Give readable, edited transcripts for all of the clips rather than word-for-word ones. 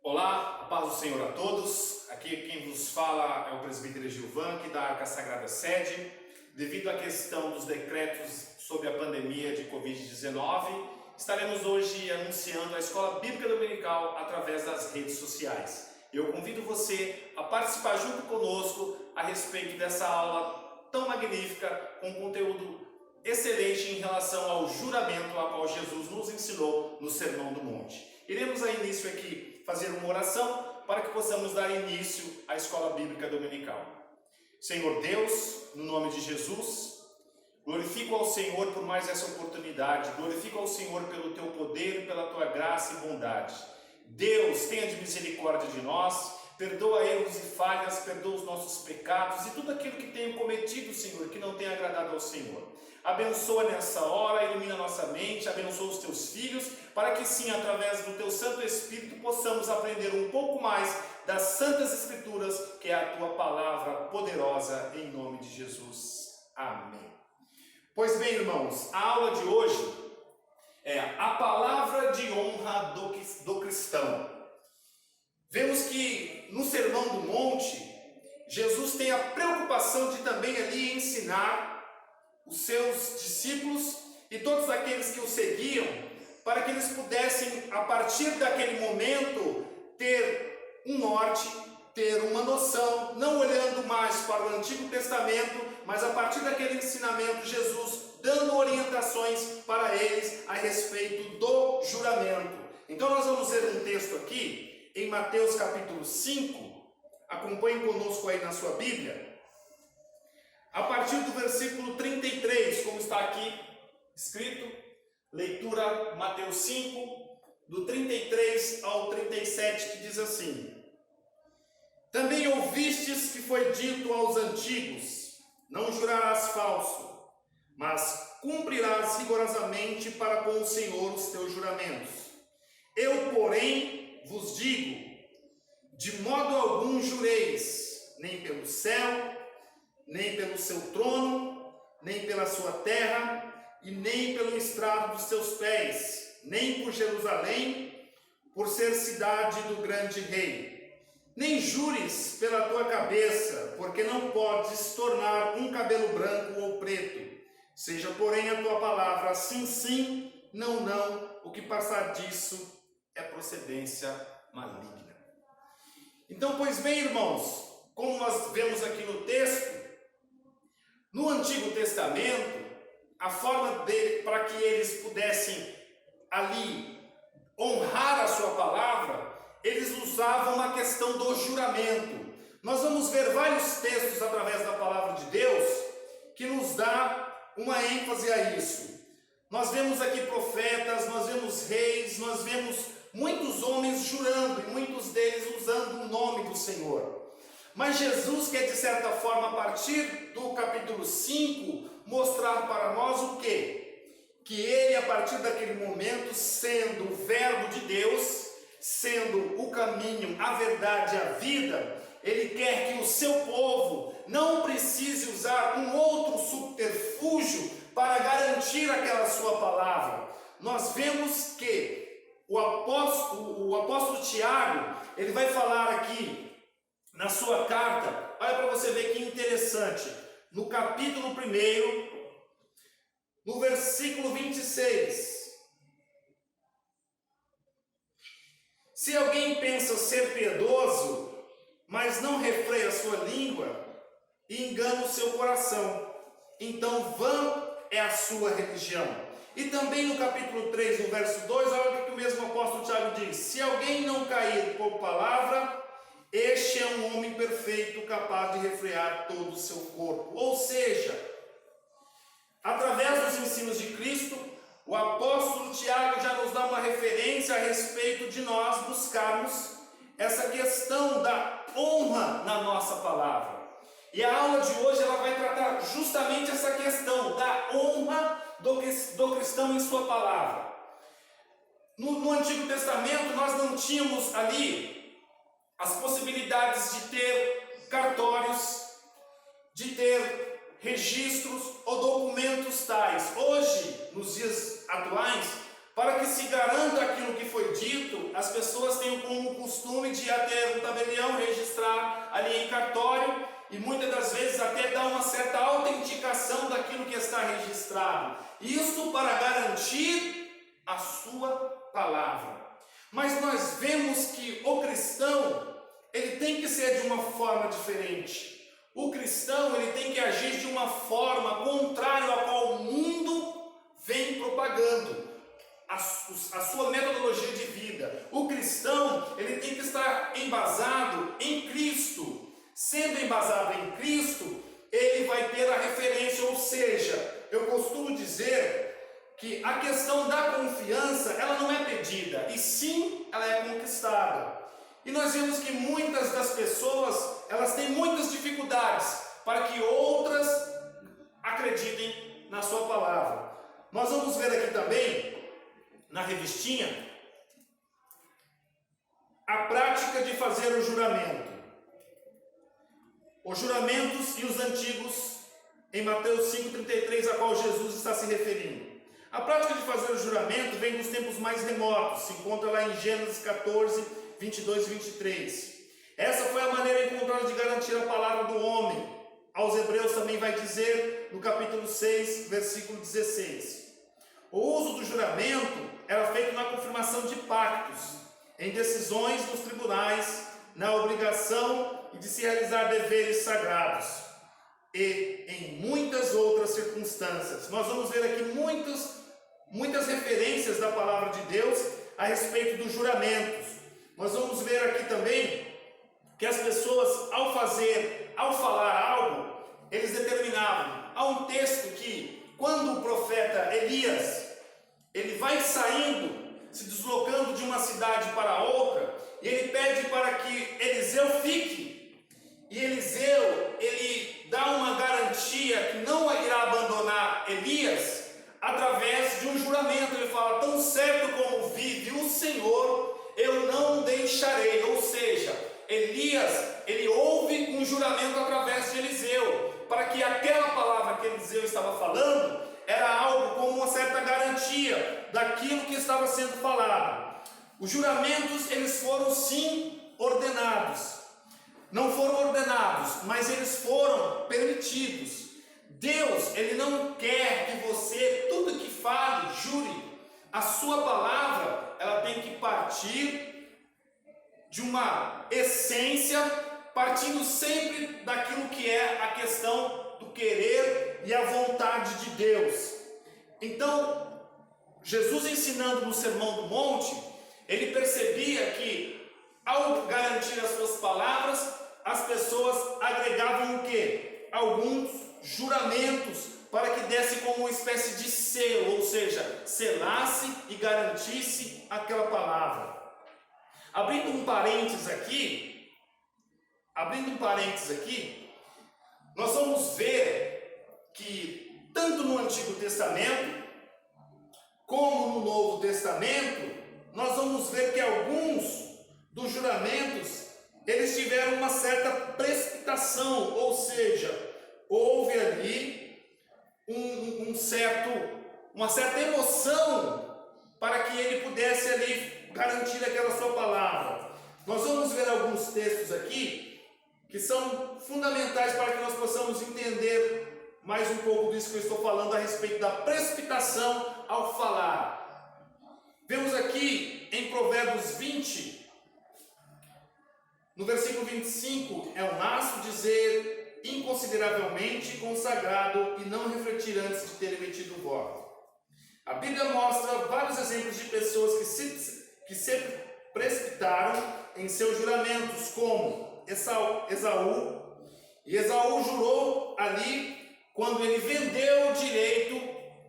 Olá, a paz do Senhor a todos. Aqui quem vos fala é o presbítero Gilvan, aqui da Arca Sagrada Sede. Devido à questão dos decretos sobre a pandemia de Covid-19, estaremos hoje anunciando a Escola Bíblica Dominical através das redes sociais. Eu convido você a participar junto conosco a respeito dessa aula tão magnífica, com conteúdo excelente em relação ao juramento a qual Jesus nos ensinou no Sermão do Monte. Iremos a início aqui fazer uma oração para que possamos dar início à Escola Bíblica Dominical. Senhor Deus, no nome de Jesus, glorifico ao Senhor por mais essa oportunidade, glorifico ao Senhor pelo Teu poder, pela Tua graça e bondade. Deus, tenha de misericórdia de nós, perdoa erros e falhas, perdoa os nossos pecados e tudo aquilo que tenho cometido, Senhor, que não tenha agradado ao Senhor. Abençoa nessa hora, ilumina nossa mente, abençoa os Teus filhos, para que sim, através do Teu Santo Espírito, possamos aprender um pouco mais das Santas Escrituras, que é a Tua palavra poderosa, em nome de Jesus. Amém. Pois bem, irmãos, a aula de hoje é a palavra de honra do cristão. Vemos que no Sermão do Monte, Jesus tem a preocupação de também ali ensinar os seus discípulos e todos aqueles que o seguiam, para que eles pudessem, a partir daquele momento, ter um norte, ter uma noção, não olhando mais para o Antigo Testamento, mas a partir daquele ensinamento, Jesus dando orientações para eles a respeito do juramento. Então nós vamos ler um texto aqui, em Mateus capítulo 5, acompanhe conosco aí na sua Bíblia, a partir do versículo 33, como está aqui escrito, leitura Mateus 5, do 33 ao 37, que diz assim: Também ouvistes que foi dito aos antigos, não jurarás falso, mas cumprirás rigorosamente para com o Senhor os teus juramentos. Eu, porém, vos digo, de modo algum jureis, nem pelo céu, nem pelo seu trono, nem pela sua terra, e nem pelo estrado dos seus pés, nem por Jerusalém, por ser cidade do grande rei. Nem jures pela tua cabeça, porque não podes tornar um cabelo branco ou preto. Seja, porém, a tua palavra sim, sim, não, não, o que passar disso é procedência maligna. Então, pois bem, irmãos, como nós vemos aqui no texto, no Antigo Testamento, a forma para que eles pudessem ali honrar a sua palavra, eles usavam a questão do juramento. Nós vamos ver vários textos através da palavra de Deus que nos dá uma ênfase a isso. Nós vemos aqui profetas, nós vemos reis, nós vemos muitos homens jurando, e muitos deles usando o nome do Senhor. Mas Jesus quer, de certa forma, a partir do capítulo 5, mostrar para nós o quê? Que ele, a partir daquele momento, sendo o verbo de Deus, sendo o caminho, a verdade, a vida, ele quer que o seu povo não precise usar um outro subterfúgio para garantir aquela sua palavra. Nós vemos que o apóstolo Tiago, ele vai falar aqui na sua carta, olha para você ver que interessante, no capítulo 1, no versículo 26. Se alguém pensa ser piedoso, mas não refreia a sua língua, e engana o seu coração, então vã é a sua religião. E também no capítulo 3, no verso 2, olha o que o mesmo apóstolo Tiago diz: Se alguém não cair por palavra, este é um homem perfeito, capaz de refrear todo o seu corpo. Ou seja, através dos ensinos de Cristo, o apóstolo Tiago já nos dá uma referência a respeito de nós buscarmos essa questão da honra na nossa palavra. E a aula de hoje ela vai tratar justamente essa questão da honra do cristão em sua palavra. No Antigo Testamento nós não tínhamos ali as possibilidades de ter cartórios, de ter registros ou documentos tais. Hoje, nos dias atuais, para que se garanta aquilo que foi dito, as pessoas têm como costume de ir até um tabelião, registrar ali em cartório, e muitas das vezes até dar uma certa autenticação daquilo que está registrado. Isso para garantir a sua palavra. Mas nós vemos que o cristão, ele tem que ser de uma forma diferente. O cristão, ele tem que agir de uma forma contrária à qual o mundo vem propagando a sua metodologia de vida. O cristão, ele tem que estar embasado em Cristo. Sendo embasado em Cristo, ele vai ter a referência, ou seja, eu costumo dizer que a questão da confiança, ela não é pedida, e sim, ela é conquistada. E nós vemos que muitas das pessoas, elas têm muitas dificuldades para que outras acreditem na sua palavra. Nós vamos ver aqui também, na revistinha, a prática de fazer o juramento. Os juramentos e os antigos, em Mateus 5,33, a qual Jesus está se referindo. A prática de fazer o juramento vem dos tempos mais remotos, se encontra lá em Gênesis 14, 22 e 23. Essa foi a maneira encontrada de garantir a palavra do homem. Aos Hebreus também vai dizer, no capítulo 6, versículo 16. O uso do juramento era feito na confirmação de pactos, em decisões nos tribunais, na obrigação de se realizar deveres sagrados e em muitas outras circunstâncias. Nós vamos ver aqui muitas referências da palavra de Deus a respeito dos juramentos. Nós vamos ver aqui também que as pessoas, ao falar algo, eles determinavam. Há um texto que, quando o profeta Elias, ele vai saindo, se deslocando de uma cidade para outra, e ele pede para que Eliseu fique. E Eliseu, ele dá uma garantia que não irá abandonar Elias através de um juramento. Ele fala: tão certo como vive o Senhor, eu não deixarei. Ou seja, Elias, ele ouve um juramento através de Eliseu, para que aquela palavra que Eliseu estava falando era algo como uma certa garantia daquilo que estava sendo falado. Os juramentos, eles foram sim ordenados. Não foram ordenados, mas eles foram permitidos. Deus, ele não quer que você, tudo que fale, jure. A sua palavra, ela tem que partir de uma essência, partindo sempre daquilo que é a questão do querer e a vontade de Deus. Então, Jesus ensinando no Sermão do Monte, ele percebia que ao garantir as suas palavras, as pessoas agregavam o quê? Alguns juramentos para que desse como uma espécie de selo, ou seja, selasse e garantisse aquela palavra. Abrindo um parênteses aqui, nós vamos ver que tanto no Antigo Testamento como no Novo Testamento, nós vamos ver que alguns dos juramentos, eles tiveram uma certa precipitação, ou seja, houve ali uma certa emoção para que ele pudesse ali garantir aquela sua palavra. Nós vamos ver alguns textos aqui que são fundamentais para que nós possamos entender mais um pouco disso que eu estou falando a respeito da precipitação ao falar. Vemos aqui em Provérbios 20, no versículo 25, é o naço dizer inconsideravelmente consagrado e não refletir antes de ter emitido o voto. A Bíblia mostra vários exemplos de pessoas que se precipitaram em seus juramentos, como Esaú. E Esaú jurou ali quando ele vendeu o direito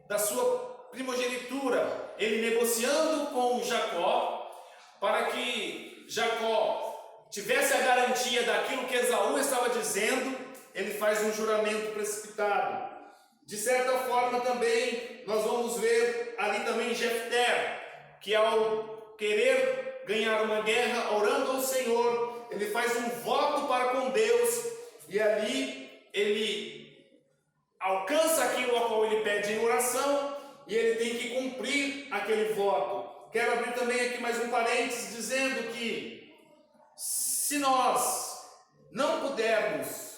da sua primogenitura, ele negociando com Jacó, para que Jacó tivesse a garantia daquilo que Esaú estava dizendo, ele faz um juramento precipitado. De certa forma também, nós vamos ver ali também Jefté, que ao querer ganhar uma guerra, orando ao Senhor, ele faz um voto para com Deus, e ali ele alcança aquilo a qual ele pede em oração, e ele tem que cumprir aquele voto. Quero abrir também aqui mais um parênteses dizendo que se nós não pudermos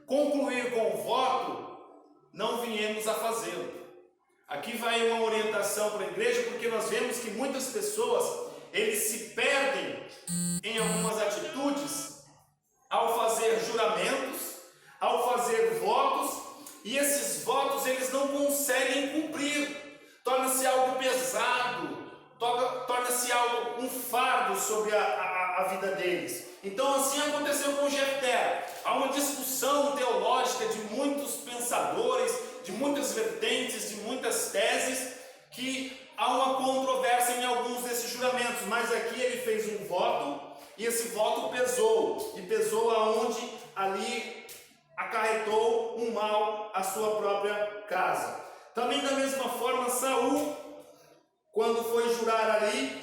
concluir com o voto, não viemos a fazê-lo. Aqui vai uma orientação para a igreja, porque nós vemos que muitas pessoas, eles se perdem em algumas atitudes ao fazer juramentos, ao fazer votos, e esses votos eles não conseguem cumprir. Torna-se algo pesado, torna-se algo, um fardo sobre a vida deles. Então assim aconteceu com Jefté. Há uma discussão teológica de muitos pensadores, de muitas vertentes, de muitas teses, que há uma controvérsia em alguns desses juramentos, mas aqui ele fez um voto, e esse voto pesou, e pesou aonde ali acarretou um mal à sua própria casa. Também da mesma forma, Saul, quando foi jurar ali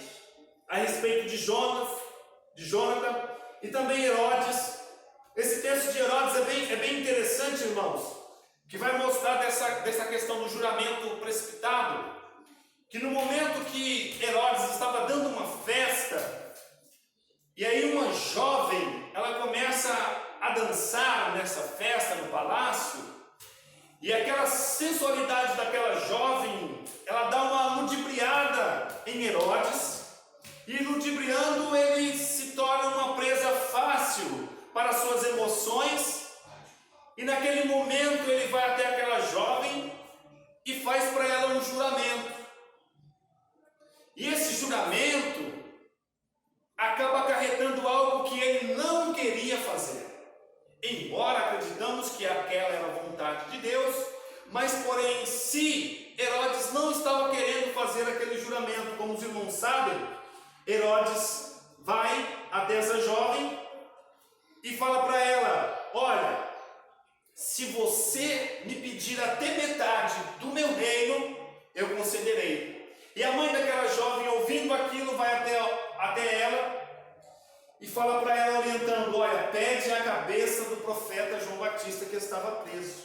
a respeito de Jonathan, e também Herodes. Esse texto de Herodes é bem interessante, irmãos, que vai mostrar dessa questão do juramento precipitado, que no momento que Herodes estava dando uma festa, e aí uma jovem, ela começa a dançar nessa festa no palácio, e aquela sensualidade daquela jovem, ela dá uma ludibriada em Herodes, e ludibriando ele se torna uma presa fácil para suas emoções, e naquele momento ele vai até aquela jovem e faz para ela um juramento. E esse juramento acaba acarretando algo que ele não queria fazer. Embora acreditamos que aquela era a vontade de Deus, mas porém, se Herodes não estava querendo fazer aquele juramento, como os irmãos sabem, Herodes vai até essa jovem e fala para ela: olha, se você me pedir até metade do meu reino, eu concederei. E a mãe daquela jovem, ouvindo aquilo, vai até ela e fala para ela, orientando: olha, pede a cabeça do profeta João Batista que estava preso.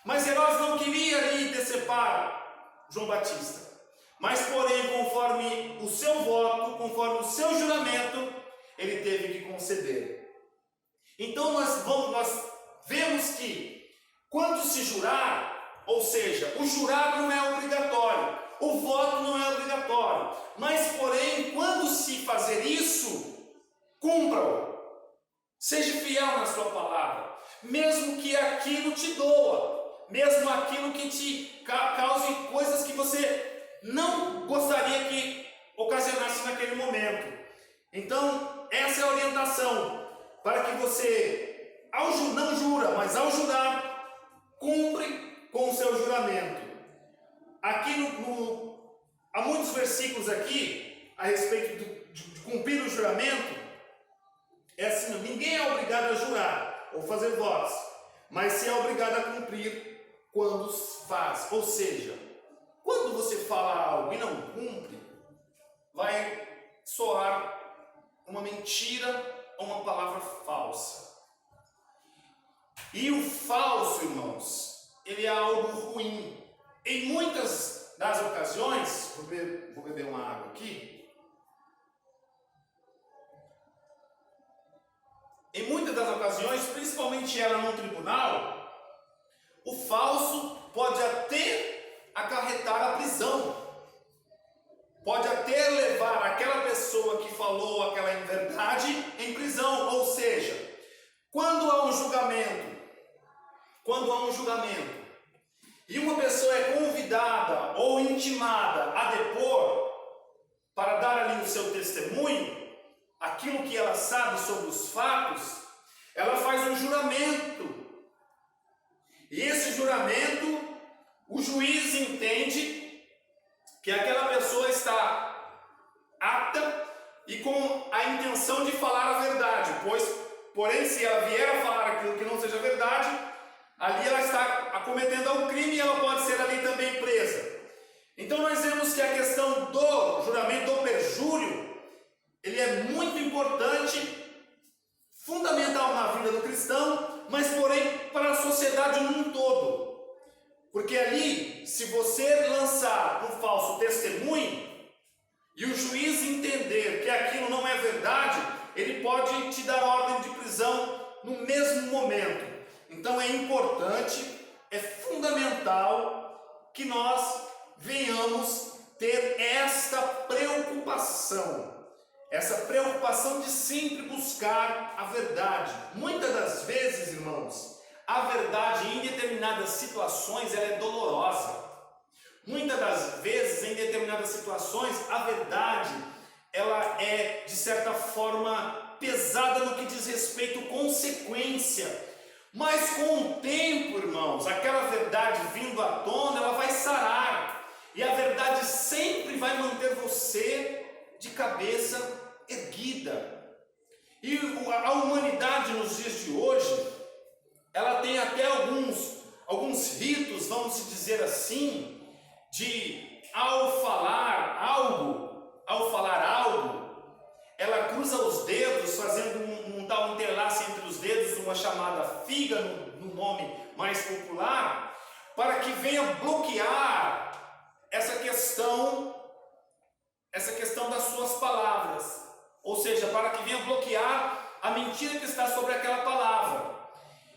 Mas Herodes não queria ali decepar João Batista. Mas porém, conforme o seu voto, conforme o seu juramento, ele teve que conceder. Então nós vemos que quando se jurar, ou seja, o jurar não é obrigatório, o voto não é obrigatório, mas porém, quando se fazer isso, cumpra-o, seja fiel na sua palavra, mesmo que aquilo te doa, mesmo aquilo que te cause coisas que você não gostaria que ocasionasse naquele momento. Então, essa é a orientação, para que você, não jura, mas ao jurar, cumpre com o seu juramento. Aqui há muitos versículos aqui a respeito de cumprir o juramento. É assim: ninguém é obrigado a jurar ou fazer votos, mas se é obrigado a cumprir quando faz. Ou seja, quando você fala algo e não cumpre, vai soar uma mentira ou uma palavra falsa. E o falso, irmãos, ele é algo ruim. Em muitas das ocasiões, vou beber uma água aqui. Em muitas das ocasiões, principalmente ela no tribunal, o falso pode até acarretar a prisão, pode até levar aquela pessoa que falou aquela inverdade em prisão. Ou seja, quando há um julgamento e uma pessoa é convidada ou intimada a depor para dar ali o seu testemunho, aquilo que ela sabe sobre os fatos, ela faz um juramento, e esse juramento, o juiz entende que aquela pessoa está apta e com a intenção de falar a verdade, porém, se ela vier a falar aquilo que não seja verdade, ali ela está acometendo um crime e ela pode ser ali também presa. Então nós vemos que a questão do juramento, do perjúrio, ele é muito importante, fundamental na vida do cristão, mas porém para a sociedade num todo. Porque ali se você lançar um falso testemunho e o juiz entender que aquilo não é verdade, ele pode te dar ordem de prisão no mesmo momento. Então é importante, é fundamental que nós venhamos ter esta preocupação de sempre buscar a verdade. Muitas das vezes, irmãos, a verdade em determinadas situações ela é dolorosa. Muitas das vezes, em determinadas situações, a verdade ela é, de certa forma, pesada no que diz respeito à consequência. Mas com o tempo, irmãos, aquela verdade vindo à tona, ela vai sarar. E a verdade sempre vai manter você de cabeça erguida. E a humanidade nos dias de hoje, ela tem até alguns ritos, vamos dizer assim, de ao falar algo, ela cruza os dedos, fazendo um tal entrelace entre os dedos, uma chamada figa no nome mais popular, para que venha bloquear essa questão das suas palavras, ou seja, para que venha bloquear a mentira que está sobre aquela palavra.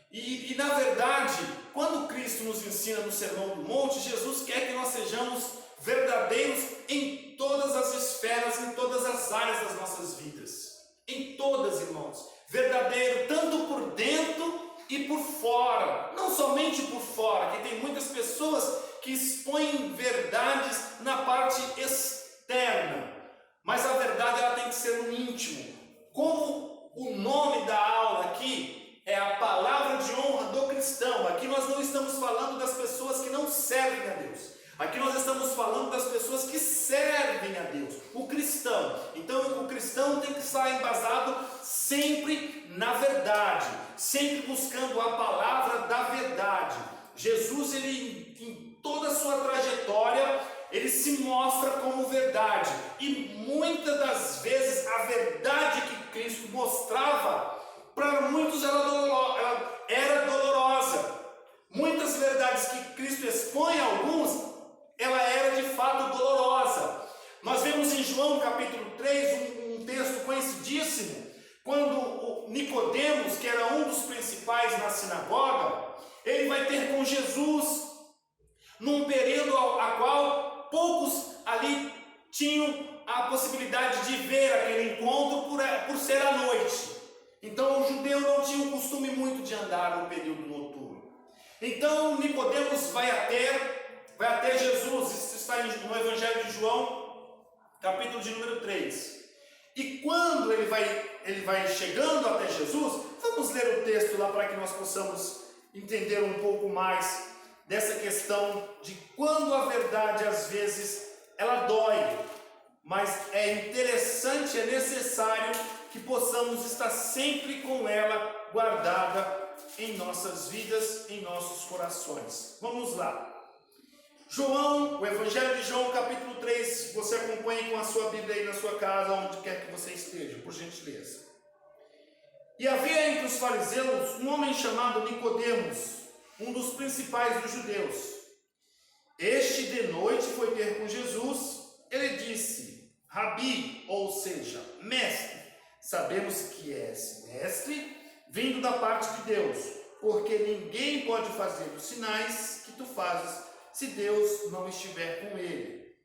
E na verdade, quando Cristo nos ensina no Sermão do Monte, Jesus quer que nós sejamos verdadeiros em todas as esferas, em todas as áreas das nossas vidas. Em todas, irmãos. Verdadeiro tanto por dentro e por fora. Não somente por fora, que tem muitas pessoas que expõem verdades na parte externa. Mas a verdade ela tem que ser no íntimo. Como o nome da aula aqui é a palavra de honra do cristão. Aqui nós não estamos falando das pessoas que não servem a Deus. Aqui nós estamos falando das pessoas que servem a Deus. O cristão. Então o cristão tem que estar embasado sempre na verdade. Sempre buscando a palavra da verdade. Jesus, ele em toda a sua trajetória, ele se mostra como verdade. E muitas das vezes a verdade que Cristo mostrava, para muitos ela era dolorosa. Muitas verdades que Cristo expõe a alguns, ela era de fato dolorosa. Nós vemos em João capítulo 3 um texto conhecidíssimo, quando Nicodemos, que era um dos principais na sinagoga, ele vai ter com Jesus num período a qual poucos ali tinham a possibilidade de ver aquele encontro por ser à noite. Então o judeu não tinha o costume muito de andar no período noturno. Então Nicodemos vai até Jesus. Isso está no Evangelho de João, capítulo de número 3. E quando ele vai chegando até Jesus, vamos ler o texto lá para que nós possamos entender um pouco mais dessa questão de quando a verdade às vezes ela dói, mas é interessante, é necessário que possamos estar sempre com ela guardada em nossas vidas, em nossos corações. Vamos lá. João, o Evangelho de João, capítulo 3, você acompanhe com a sua Bíblia aí na sua casa, onde quer que você esteja, por gentileza. E havia entre os fariseus um homem chamado Nicodemos, um dos principais dos judeus. Este de noite foi ter com Jesus. Ele disse: Rabi, ou seja, mestre, sabemos que és mestre, vindo da parte de Deus, porque ninguém pode fazer os sinais que tu fazes, se Deus não estiver com ele.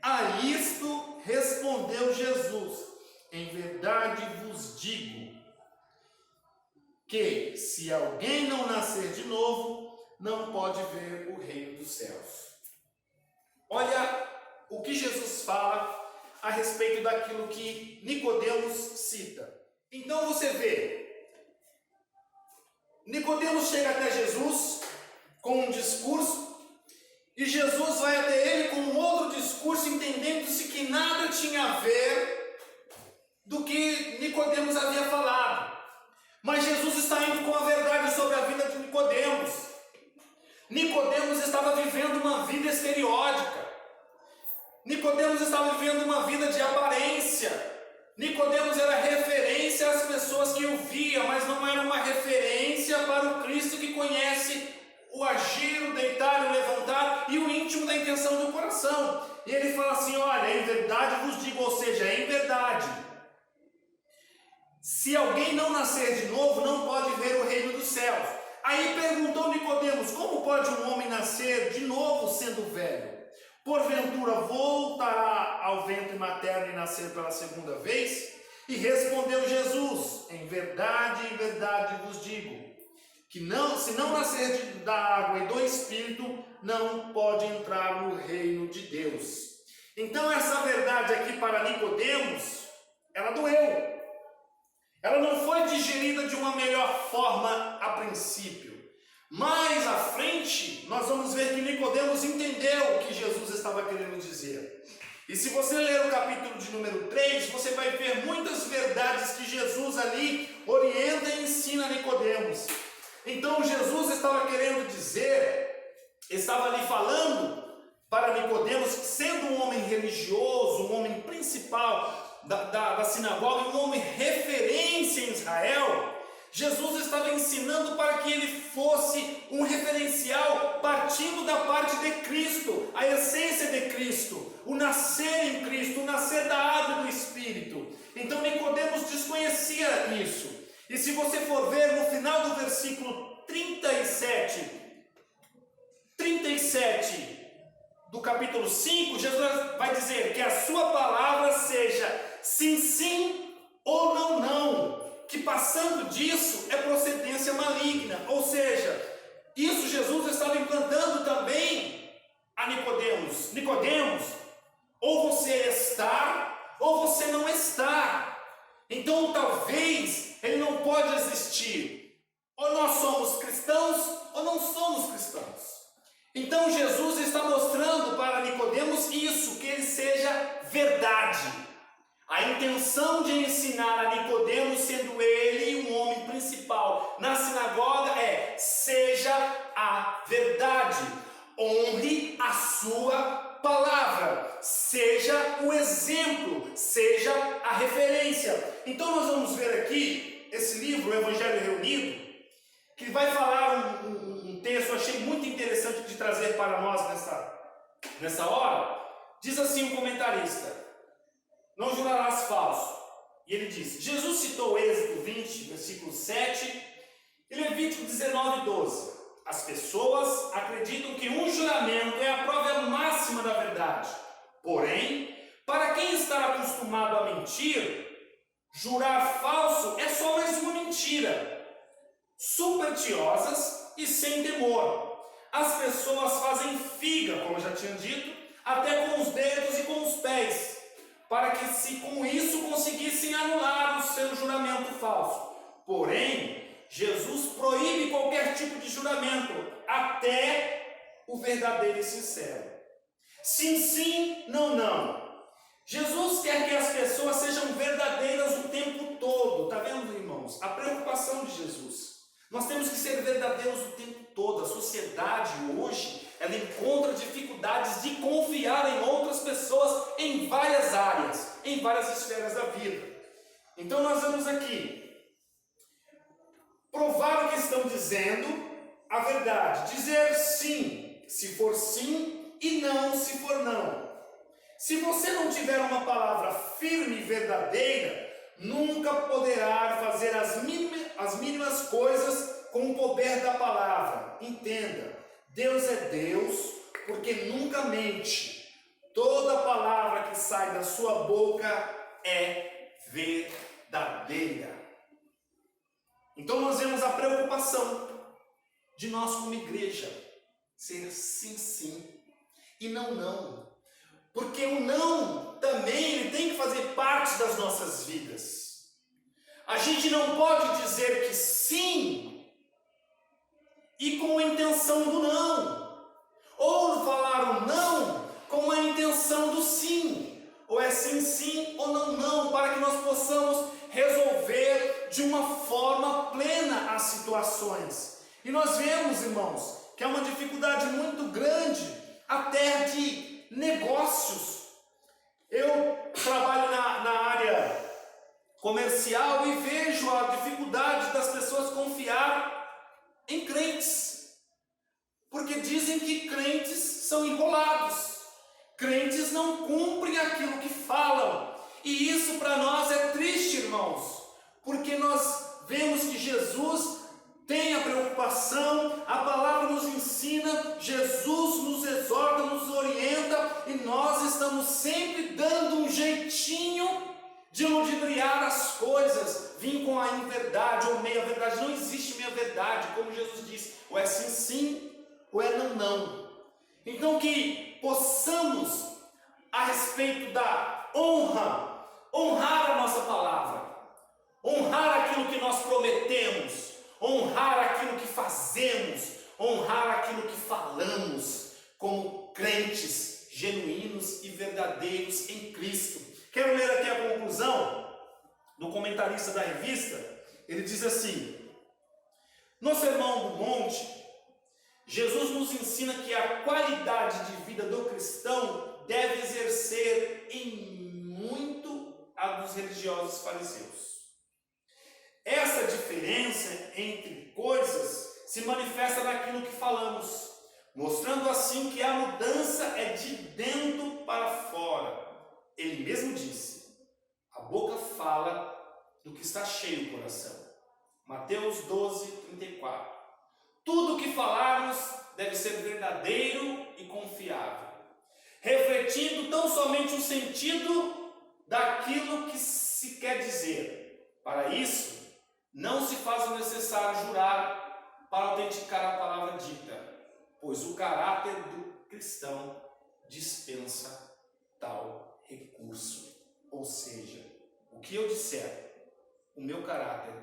A isto respondeu Jesus: em verdade vos digo, que se alguém não nascer de novo, não pode ver o reino dos céus. Olha o que Jesus fala a respeito daquilo que Nicodemos cita. Então você vê, Nicodemos chega até Jesus com um discurso, e Jesus vai até ele com um outro discurso, entendendo-se que nada tinha a ver do que Nicodemos havia falado. Mas Jesus está indo com a verdade sobre a vida de Nicodemos. Nicodemos estava vivendo uma vida estereótica. Nicodemos estava vivendo uma vida de aparência. Nicodemos era referência às pessoas que o via, mas não era uma referência para o Cristo que conhece o agir, o deitar, o levantar e o íntimo afirmação. E ele fala assim, olha, em verdade vos digo, ou seja, em verdade, se alguém não nascer de novo, não pode ver o reino dos céus. Aí perguntou Nicodemos, como pode um homem nascer de novo sendo velho? Porventura voltará ao ventre materno e nascer pela segunda vez? E respondeu Jesus, em verdade vos digo, que se não nascer da água e do Espírito, não pode entrar no reino de Deus. Então essa verdade aqui para Nicodemos, ela doeu. Ela não foi digerida de uma melhor forma a princípio. Mais à frente, nós vamos ver que Nicodemos entendeu o que Jesus estava querendo dizer. E se você ler o capítulo de número 3, você vai ver muitas verdades que Jesus ali orienta e ensina a Nicodemos. Então Jesus estava querendo dizer, estava ali falando para Nicodemos, sendo um homem religioso, um homem principal da sinagoga, um homem referência em Israel, Jesus estava ensinando para que ele fosse um referencial partindo da parte de Cristo, a essência de Cristo, o nascer em Cristo, o nascer da água e do Espírito. Então Nicodemos desconhecia isso. E se você for ver no final do versículo 37 do capítulo 5, Jesus vai dizer que a sua palavra seja sim, sim ou não, não. Que passando disso é procedência maligna. Ou seja, isso Jesus estava implantando também a Nicodemos. Nicodemos, ou você está, ou você não está. Então talvez ele não pode existir. Ou nós somos cristãos, ou não somos cristãos. Então Jesus está mostrando para Nicodemos isso, que ele seja verdade. A intenção de ensinar a Nicodemos, sendo ele um homem principal na sinagoga, é: seja a verdade, honre a sua palavra, seja o exemplo, seja a referência. Então nós vamos ver aqui esse livro, o Evangelho Reunido, que vai falar um texto, eu achei muito interessante de trazer para nós nessa hora. Diz assim o comentarista: não jurarás falso. E ele diz, Jesus citou Êxodo 20, versículo 7, e Levítico 19, 12. As pessoas acreditam que um juramento é a prova máxima da verdade. Porém, para quem está acostumado a mentir, jurar falso é só mais uma mentira. Superstiosas e sem temor. As pessoas fazem figa, como já tinha dito, até com os dedos e com os pés, para que se com isso conseguissem anular o seu juramento falso. Porém, Jesus proíbe qualquer tipo de juramento, até o verdadeiro e sincero. Sim, sim, não, não. Jesus quer que as pessoas sejam verdadeiras o tempo todo. Está vendo, irmãos? A preocupação de Jesus. Nós temos que ser verdadeiros o tempo todo. A sociedade hoje, ela encontra dificuldades de confiar em outras pessoas em várias áreas, em várias esferas da vida. Então nós vamos aqui provar o que estão dizendo, a verdade. Dizer sim, se for sim, e não, se for não. Se você não tiver uma palavra firme e verdadeira, nunca poderá fazer as mínimas coisas com o poder da palavra. Entenda, Deus é Deus, porque nunca mente. Toda palavra que sai da sua boca é verdadeira. Então nós vemos a preocupação de nós como igreja, ser sim, sim, e não, não. Porque o não também ele tem que fazer parte das nossas vidas. A gente não pode dizer que sim e com a intenção do não, ou falar o não com a intenção do sim, ou é sim, sim ou não, não, para que nós possamos resolver de uma forma plena as situações. E nós vemos, irmãos, que é uma dificuldade muito grande até de negócios. Eu trabalho na área comercial e vejo a dificuldade das pessoas confiar em crentes, porque dizem que crentes são enrolados, crentes não cumprem aquilo que falam. E isso para nós é triste, irmãos, porque nós vemos que Jesus tem a preocupação, a palavra nos ensina, Jesus nos exorta, nos orienta, e nós estamos sempre dando um jeitinho de ludibriar as coisas, vir com a inverdade ou meia verdade. Não existe meia verdade, como Jesus disse, ou é sim, sim, ou é não, não. Então que possamos, a respeito da honra, honrar a nossa palavra, honrar aquilo que nós prometemos, honrar aquilo que fazemos, honrar aquilo que falamos, como crentes genuínos e verdadeiros em Cristo. Quero ler aqui a conclusão do comentarista da revista. Ele diz assim: no Sermão do Monte, Jesus nos ensina que a qualidade de vida do cristão deve exercer em muito a dos religiosos fariseus. Essa diferença entre coisas se manifesta naquilo que falamos, mostrando assim que a mudança é de dentro para fora. Ele mesmo disse: a boca fala do que está cheio o coração. Mateus 12, 34. Tudo que falarmos deve ser verdadeiro e confiável, refletindo tão somente o sentido daquilo que se quer dizer. Para isso, não se faz o necessário jurar para autenticar a palavra dita, pois o caráter do cristão dispensa tal recurso. Ou seja, o que eu disser, o meu caráter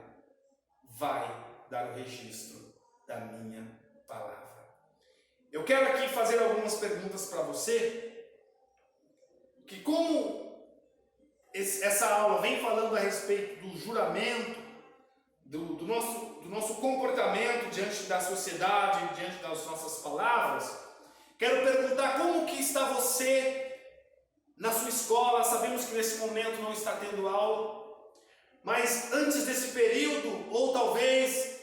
vai dar o registro da minha palavra. Eu quero aqui fazer algumas perguntas para você, que como essa aula vem falando a respeito do juramento, do nosso comportamento diante da sociedade, diante das nossas palavras, quero perguntar como que está você na sua escola. Sabemos que nesse momento não está tendo aula, mas antes desse período, ou talvez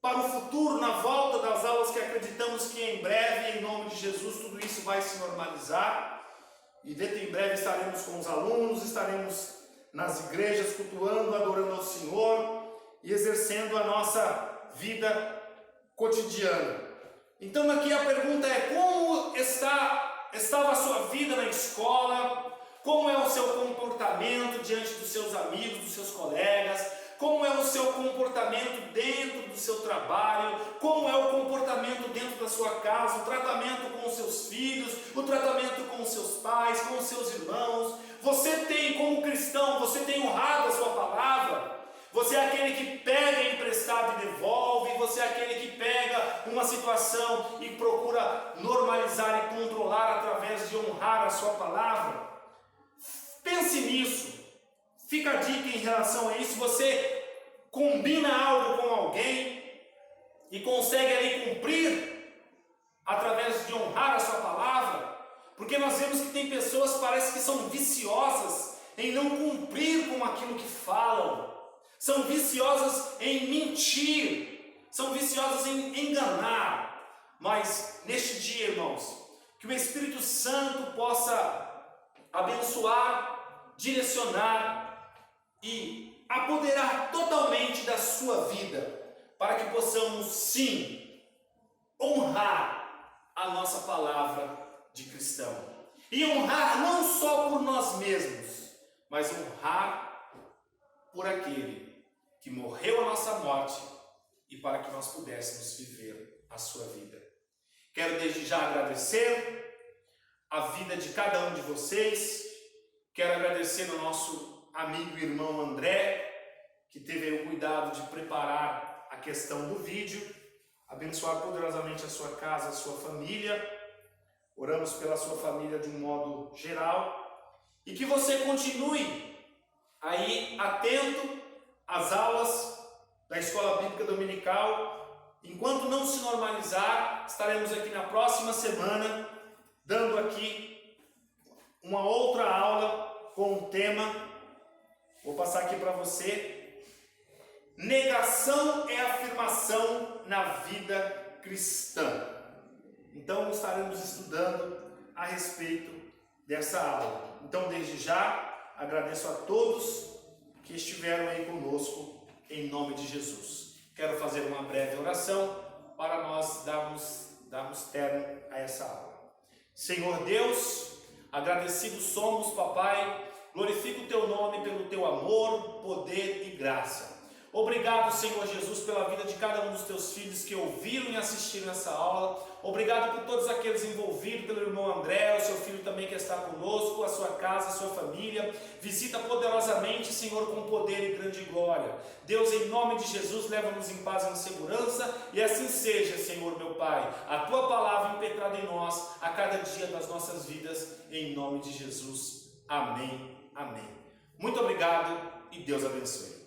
para o futuro, na volta das aulas, que acreditamos que em breve, em nome de Jesus, tudo isso vai se normalizar, e dentro em breve estaremos com os alunos, estaremos nas igrejas cultuando, adorando ao Senhor e exercendo a nossa vida cotidiana. Então aqui a pergunta é: como estava a sua vida na escola? Como é o seu comportamento diante dos seus amigos, dos seus colegas? Como é o seu comportamento dentro do seu trabalho? Como é o comportamento dentro da sua casa? O tratamento com os seus filhos, o tratamento com os seus pais, com os seus irmãos? Você tem, como cristão, você tem honrado a sua palavra? Você é aquele que pega emprestado e devolve? Você é aquele que pega uma situação e procura normalizar e controlar através de honrar a sua palavra? Pense nisso. Fica a dica em relação a isso. Você combina algo com alguém e consegue ali cumprir através de honrar a sua palavra? Porque nós vemos que tem pessoas que parece que são viciosas em não cumprir com aquilo que falam. São viciosas em mentir, são viciosas em enganar. Mas neste dia, irmãos, que o Espírito Santo possa abençoar, direcionar e apoderar totalmente da sua vida, para que possamos sim honrar a nossa palavra de cristão. E honrar não só por nós mesmos, mas honrar por aquele que morreu a nossa morte e para que nós pudéssemos viver a sua vida. Quero desde já agradecer a vida de cada um de vocês. Quero agradecer ao nosso amigo e irmão André, que teve o cuidado de preparar a questão do vídeo. Abençoar poderosamente a sua casa, a sua família. Oramos pela sua família de um modo geral. E que você continue aí atento às aulas da Escola Bíblica Dominical. Enquanto não se normalizar, estaremos aqui na próxima semana, dando aqui uma outra aula com um tema. Vou passar aqui para você: negação é afirmação na vida cristã. Então estaremos estudando a respeito dessa aula. Então, desde já, agradeço a todos que estiveram aí conosco, em nome de Jesus. Quero fazer uma breve oração para nós darmos término a essa aula. Senhor Deus, agradecidos somos, papai, glorifico o teu nome pelo teu amor, poder e graça. Obrigado, Senhor Jesus, pela vida de cada um dos teus filhos que ouviram e assistiram essa aula. Obrigado por todos aqueles envolvidos, pelo irmão André, o seu filho também que está conosco, a sua casa, a sua família. Visita poderosamente, Senhor, com poder e grande glória. Deus, em nome de Jesus, leva-nos em paz e em segurança, e assim seja, Senhor, meu Pai, a tua palavra impetrada em nós, a cada dia das nossas vidas, em nome de Jesus. Amém, amém. Muito obrigado e Deus abençoe.